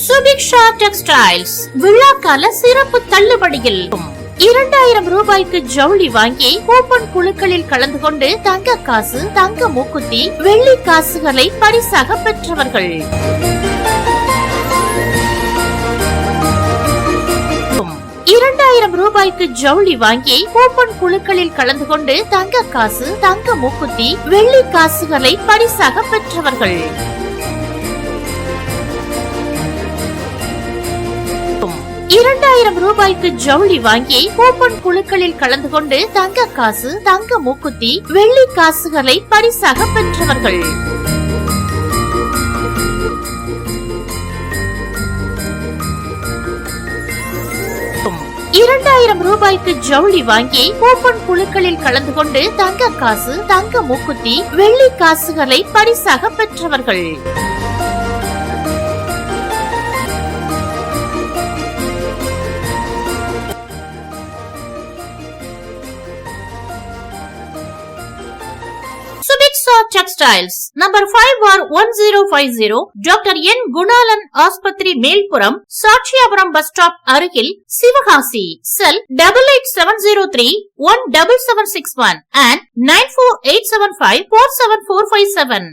Subiksha textiles விழாக்கால சிறப்பு தள்ளுபடியில் 2000 ரூபாய்க்கு ஜவுளி வாங்கி கூப்பன் குழுக்களில் கலந்து கொண்டு தங்க காசு, தங்க மூக்குத்தி, வெள்ளி காசுகளை பரிசாக பெற்றவர்கள். ரூபாய்க்கு ஜவுளி வாங்கி கூப்பன் குழுக்களில் கலந்து கொண்டு தங்க காசு, தங்க மூக்குத்தி, வெள்ளி காசுகளை பரிசாக பெற்றவர்கள். ரூபாய்க்கு ஜவுளி வாங்கி கூப்பன் குழுக்களில் கலந்து கொண்டு தங்க காசு, தங்க மூக்குத்தி, வெள்ளி காசுகளை பரிசாக பெற்றவர்கள். ரூபாய்க்கு ஜவுளி வாங்கி கூப்பன் குழுக்களில் கலந்து கொண்டு தங்க காசு, தங்க மூக்குத்தி, வெள்ளி காசுகளை பரிசாக பெற்றவர்கள். சுபிக்ஷா டெக்ஸ்டைல்ஸ் நம்பர் 5/1050 டாக்டர் என் குணாலன் ஆஸ்பத்திரி மேல்புறம், சாட்சியாபுரம் பஸ் ஸ்டாப் அருகில், சிவகாசி. செல் 8870317761 and 9487547457.